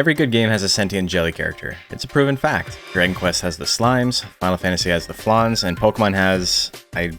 Every good game has a sentient jelly character. It's a proven fact. Dragon Quest has the slimes, Final Fantasy has the flans, and Pokemon has, I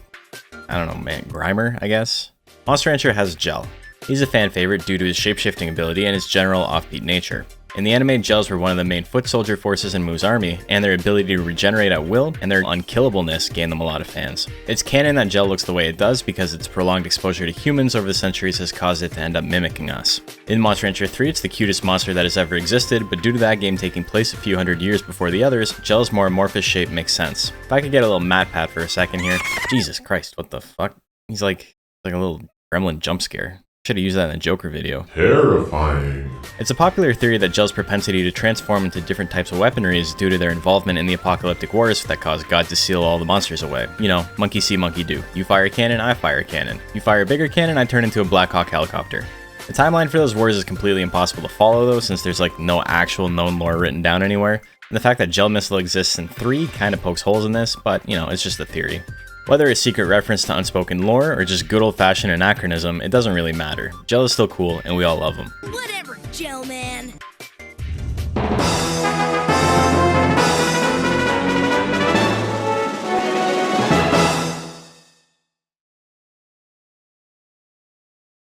don't know, man, Grimer, I guess? Monster Rancher has Jell. He's a fan favorite due to his shapeshifting ability and his general offbeat nature. In the anime, Jells were one of the main foot soldier forces in Mu's army, and their ability to regenerate at will and their unkillableness gained them a lot of fans. It's canon that Jell looks the way it does because its prolonged exposure to humans over the centuries has caused it to end up mimicking us. In Monster Rancher 3, it's the cutest monster that has ever existed, but due to that game taking place a few hundred years before the others, Jell's more amorphous shape makes sense. If I could get a little Matt Pat for a second here. Jesus Christ, what the fuck? He's like a little gremlin jump scare. Should have used that in the Joker video. Terrifying. It's a popular theory that Jell's propensity to transform into different types of weaponry is due to their involvement in the apocalyptic wars that caused God to seal all the monsters away. You know, monkey see, monkey do. You fire a cannon, I fire a cannon. You fire a bigger cannon, I turn into a Blackhawk helicopter. The timeline for those wars is completely impossible to follow though, since there's like no actual known lore written down anywhere. And the fact that Jell Missile exists in 3 kind of pokes holes in this, but you know, it's just a theory. Whether a secret reference to unspoken lore or just good old-fashioned anachronism, it doesn't really matter. Jell is still cool, and we all love him. Whatever, Jell man.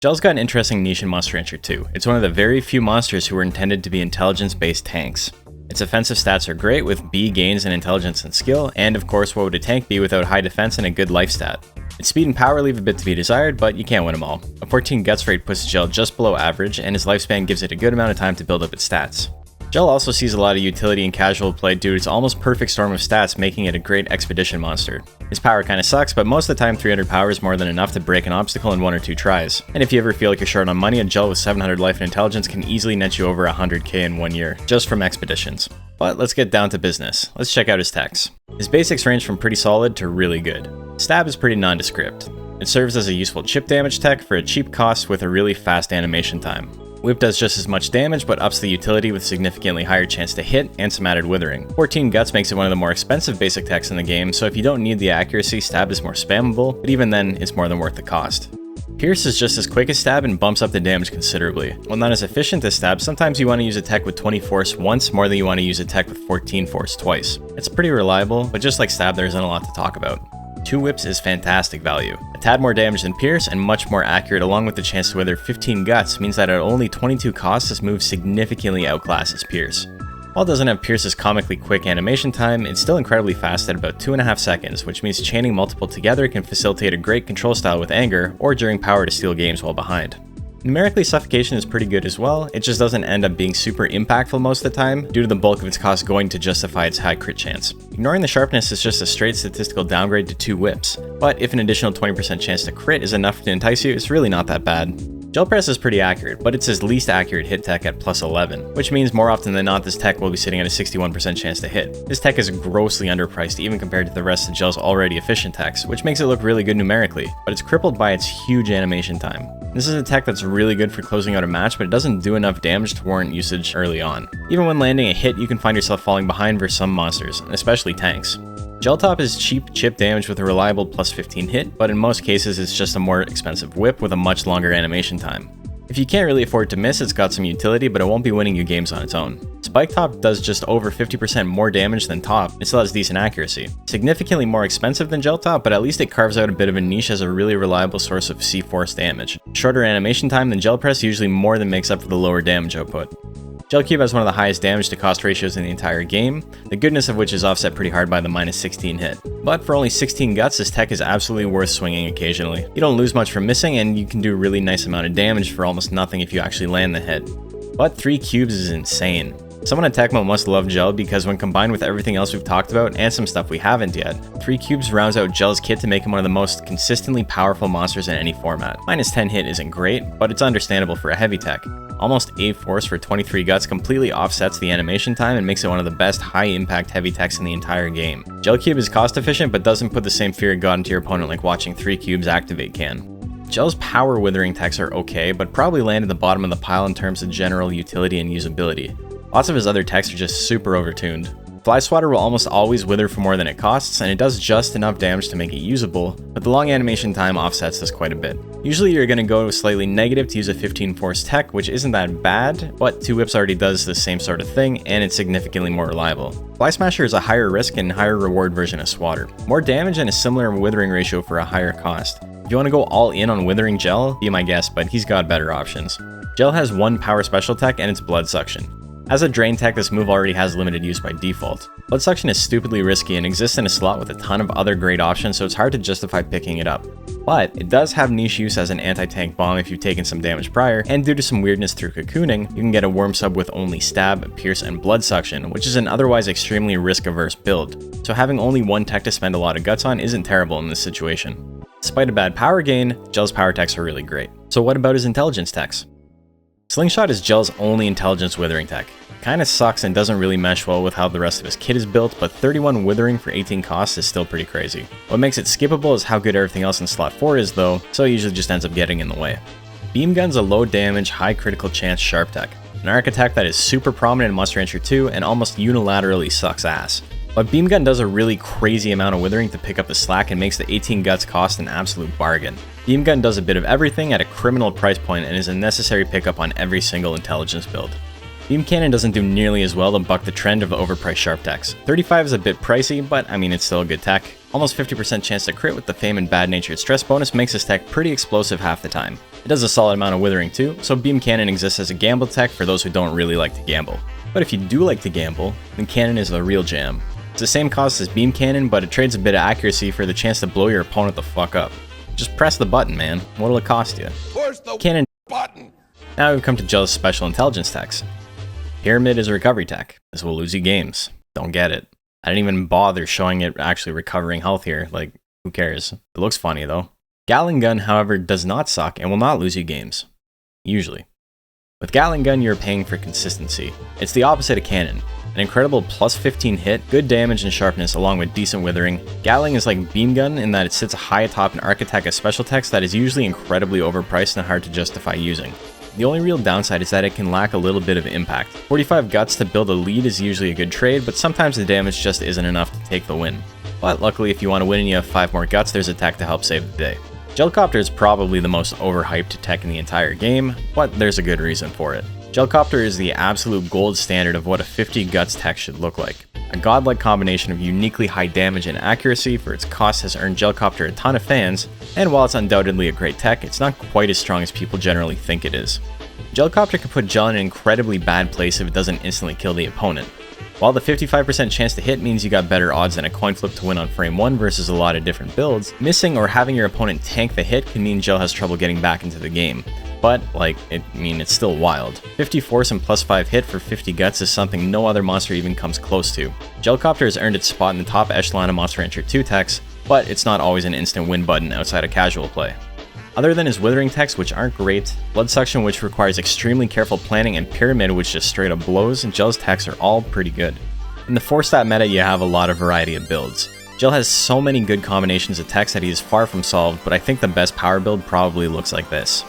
Jell's got an interesting niche in Monster Rancher 2. It's one of the very few monsters who were intended to be intelligence-based tanks. Its offensive stats are great, with B gains in intelligence and skill, and of course what would a tank be without high defense and a good life stat? Its speed and power leave a bit to be desired, but you can't win them all. A 14 guts rate puts Jell just below average, and his lifespan gives it a good amount of time to build up its stats. Jell also sees a lot of utility in casual play due to its almost perfect storm of stats, making it a great expedition monster. His power kinda sucks, but most of the time 300 power is more than enough to break an obstacle in 1 or 2 tries. And if you ever feel like you're short on money, a Jell with 700 life and intelligence can easily net you over 100k in 1 year, just from expeditions. But let's get down to business. Let's check out his techs. His basics range from pretty solid to really good. Stab is pretty nondescript. It serves as a useful chip damage tech for a cheap cost with a really fast animation time. Whip does just as much damage, but ups the utility with significantly higher chance to hit and some added withering. 14 guts makes it one of the more expensive basic techs in the game, so if you don't need the accuracy, stab is more spammable, but even then, it's more than worth the cost. Pierce is just as quick as stab and bumps up the damage considerably. While not as efficient as stab, sometimes you want to use a tech with 20 force once more than you want to use a tech with 14 force twice. It's pretty reliable, but just like stab, there isn't a lot to talk about. 2 whips is fantastic value. A tad more damage than Pierce and much more accurate, along with the chance to wither 15 guts means that at only 22 costs this move significantly outclasses Pierce. While it doesn't have Pierce's comically quick animation time, it's still incredibly fast at about 2.5 seconds, which means chaining multiple together can facilitate a great control style with anger, or during power to steal games while behind. Numerically, Suffocation is pretty good as well, it just doesn't end up being super impactful most of the time, due to the bulk of its cost going to justify its high crit chance. Ignoring the sharpness is just a straight statistical downgrade to 2 whips, but if an additional 20% chance to crit is enough to entice you, it's really not that bad. Jell Press is pretty accurate, but it's his least accurate hit tech at plus 11, which means more often than not this tech will be sitting at a 61% chance to hit. This tech is grossly underpriced even compared to the rest of Jell's already efficient techs, which makes it look really good numerically, but it's crippled by its huge animation time. This is a tech that's really good for closing out a match, but it doesn't do enough damage to warrant usage early on. Even when landing a hit, you can find yourself falling behind versus some monsters, especially tanks. Jell Top is cheap chip damage with a reliable plus 15 hit, but in most cases it's just a more expensive whip with a much longer animation time. If you can't really afford to miss, it's got some utility, but it won't be winning you games on its own. Spike Top does just over 50% more damage than Top, it still has decent accuracy. Significantly more expensive than Jell Top, but at least it carves out a bit of a niche as a really reliable source of C-Force damage. Shorter animation time than Jell Press usually more than makes up for the lower damage output. Jell Cube has one of the highest damage to cost ratios in the entire game, the goodness of which is offset pretty hard by the minus 16 hit. But for only 16 guts, this tech is absolutely worth swinging occasionally. You don't lose much from missing, and you can do a really nice amount of damage for almost nothing if you actually land the hit. But 3 cubes is insane. Someone at Tecmo must love Jell because when combined with everything else we've talked about and some stuff we haven't yet, 3 cubes rounds out Jell's kit to make him one of the most consistently powerful monsters in any format. Minus 10 hit isn't great, but it's understandable for a heavy tech. Almost 8 force for 23 guts completely offsets the animation time and makes it one of the best high impact heavy techs in the entire game. Jell Cube is cost efficient but doesn't put the same fear of God into your opponent like watching 3 cubes activate can. Jell's power withering techs are okay, but probably land at the bottom of the pile in terms of general utility and usability. Lots of his other techs are just super overtuned. Fly Swatter will almost always wither for more than it costs, and it does just enough damage to make it usable, but the long animation time offsets this quite a bit. Usually you're going to go slightly negative to use a 15 force tech, which isn't that bad, but 2 whips already does the same sort of thing, and it's significantly more reliable. Fly Smasher is a higher risk and higher reward version of Swatter. More damage and a similar withering ratio for a higher cost. If you want to go all in on Withering Jell, be my guest, but he's got better options. Jell has one power special tech and it's Blood Suction. As a drain tech, this move already has limited use by default. Blood Suction is stupidly risky and exists in a slot with a ton of other great options, so it's hard to justify picking it up. But it does have niche use as an anti-tank bomb if you've taken some damage prior, and due to some weirdness through cocooning, you can get a worm sub with only stab, pierce, and blood suction, which is an otherwise extremely risk-averse build. So having only one tech to spend a lot of guts on isn't terrible in this situation. Despite a bad power gain, Jell's power techs are really great. So what about his intelligence techs? Slingshot is Jell's only intelligence withering tech. Kinda sucks and doesn't really mesh well with how the rest of his kit is built, but 31 withering for 18 costs is still pretty crazy. What makes it skippable is how good everything else in slot 4 is though, so it usually just ends up getting in the way. Beam Gun's a low damage, high critical chance sharp tech. An archetype that is super prominent in Monster Rancher 2 and almost unilaterally sucks ass. But Beam Gun does a really crazy amount of withering to pick up the slack and makes the 18 guts cost an absolute bargain. Beam Gun does a bit of everything at a criminal price point and is a necessary pickup on every single intelligence build. Beam Cannon doesn't do nearly as well to buck the trend of overpriced sharp techs. 35 is a bit pricey, but I mean it's still a good tech. Almost 50% chance to crit with the Fame and Bad Natured Stress bonus makes this tech pretty explosive half the time. It does a solid amount of withering too, so Beam Cannon exists as a gamble tech for those who don't really like to gamble. But if you do like to gamble, then Cannon is the real jam. It's the same cost as Beam Cannon, but it trades a bit of accuracy for the chance to blow your opponent the fuck up. Just press the button, man. What'll it cost you? Push the Cannon button! Now we've come to Jell's special intelligence techs. Pyramid is a recovery tech. This will lose you games. Don't get it. I didn't even bother showing it actually recovering health here. Like, who cares? It looks funny though. Gatling Gun, however, does not suck and will not lose you games. Usually. With Gatling Gun, you're paying for consistency. It's the opposite of Cannon. An incredible plus 15 hit, good damage and sharpness along with decent withering. Gatling is like Beam Gun in that it sits high atop an archetype of special techs that is usually incredibly overpriced and hard to justify using. The only real downside is that it can lack a little bit of impact. 45 guts to build a lead is usually a good trade, but sometimes the damage just isn't enough to take the win. But luckily if you want to win and you have 5 more guts, there's a tech to help save the day. Jellcopter is probably the most overhyped tech in the entire game, but there's a good reason for it. Jellcopter is the absolute gold standard of what a 50 guts tech should look like. A godlike combination of uniquely high damage and accuracy for its cost has earned Jellcopter a ton of fans, and while it's undoubtedly a great tech, it's not quite as strong as people generally think it is. Jellcopter can put Jell in an incredibly bad place if it doesn't instantly kill the opponent. While the 55% chance to hit means you got better odds than a coin flip to win on frame 1 versus a lot of different builds, missing or having your opponent tank the hit can mean Jell has trouble getting back into the game. But, it's still wild. 50 force and plus 5 hit for 50 guts is something no other monster even comes close to. Jellcopter has earned its spot in the top echelon of Monster Rancher 2 techs, but it's not always an instant win button outside of casual play. Other than his withering techs, which aren't great, Blood Suction, which requires extremely careful planning, and Pyramid, which just straight up blows, Jell's techs are all pretty good. In the 4-stat meta, you have a lot of variety of builds. Jell has so many good combinations of techs that he is far from solved, but I think the best power build probably looks like this.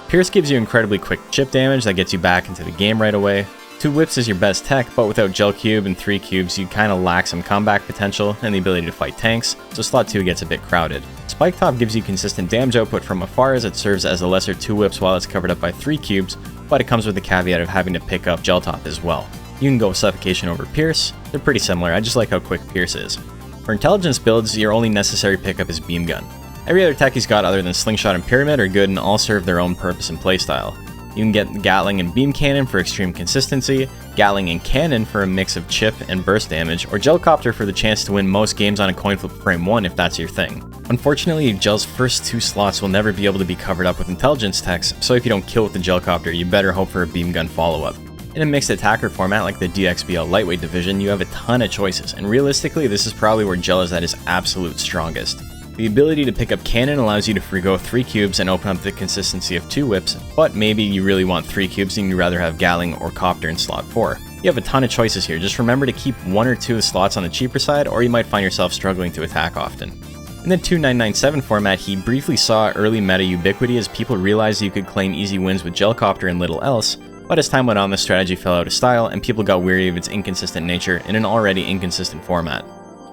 Pierce gives you incredibly quick chip damage that gets you back into the game right away. 2 whips is your best tech, but without Jell Cube and 3 cubes, you kinda lack some comeback potential and the ability to fight tanks, so slot 2 gets a bit crowded. Spike Top gives you consistent damage output from afar as it serves as a lesser 2 whips while it's covered up by 3 cubes, but it comes with the caveat of having to pick up Jell Top as well. You can go Suffocation over Pierce. They're pretty similar, I just like how quick Pierce is. For intelligence builds, your only necessary pickup is Beam Gun. Every other tech he's got other than Slingshot and Pyramid are good and all serve their own purpose and playstyle. You can get Gatling and Beam Cannon for extreme consistency, Gatling and Cannon for a mix of chip and burst damage, or Jellcopter for the chance to win most games on a coin flip frame 1 if that's your thing. Unfortunately, Jell's first 2 slots will never be able to be covered up with intelligence techs, so if you don't kill with the Jellcopter, you better hope for a Beam Gun follow-up. In a mixed attacker format like the DXBL lightweight division, you have a ton of choices, and realistically this is probably where Jell is at his absolute strongest. The ability to pick up Cannon allows you to forgo 3 cubes and open up the consistency of 2 whips, but maybe you really want 3 cubes and you'd rather have Gatling or Copter in slot 4. You have a ton of choices here, just remember to keep 1 or 2 slots on the cheaper side or you might find yourself struggling to attack often. In the 2997 format, he briefly saw early meta ubiquity as people realized you could claim easy wins with Jellcopter and little else, But as time went on, the strategy fell out of style, and people got weary of its inconsistent nature in an already inconsistent format.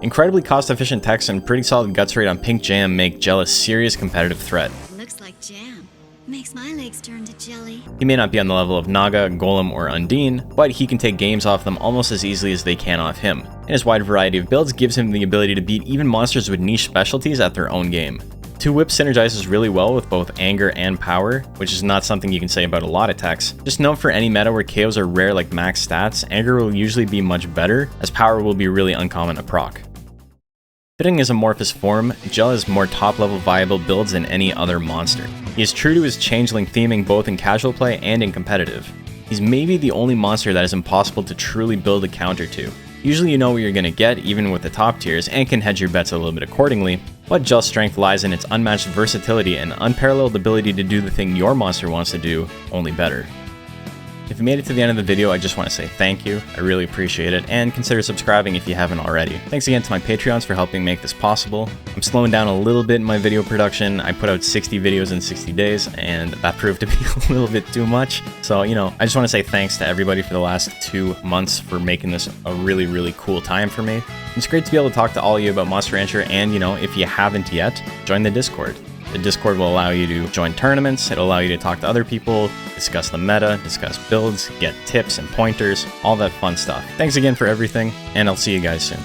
Incredibly cost-efficient techs and pretty solid guts rate on Pink Jam make Jell a serious competitive threat. Looks like jam. Makes my legs turn to jelly. He may not be on the level of Naga, Golem, or Undine, but he can take games off them almost as easily as they can off him, and his wide variety of builds gives him the ability to beat even monsters with niche specialties at their own game. Two Whip synergizes really well with both anger and power, which is not something you can say about a lot of techs. Just note for any meta where KOs are rare like max stats, anger will usually be much better, as power will be really uncommon to proc. Fitting his amorphous form, Jell has more top-level viable builds than any other monster. He is true to his changeling theming both in casual play and in competitive. He's maybe the only monster that is impossible to truly build a counter to. Usually you know what you're gonna get even with the top tiers and can hedge your bets a little bit accordingly, but Jell's strength lies in its unmatched versatility and unparalleled ability to do the thing your monster wants to do, only better. If you made it to the end of the video, I just want to say thank you. I really appreciate it, and consider subscribing if you haven't already. Thanks again to my Patreons for helping make this possible. I'm slowing down a little bit in my video production. I put out 60 videos in 60 days, and that proved to be a little bit too much. So, I just want to say thanks to everybody for the last 2 months for making this a really, really cool time for me. It's great to be able to talk to all of you about Monster Rancher, and, if you haven't yet, join the Discord. The Discord will allow you to join tournaments, it'll allow you to talk to other people, discuss the meta, discuss builds, get tips and pointers, all that fun stuff. Thanks again for everything, and I'll see you guys soon.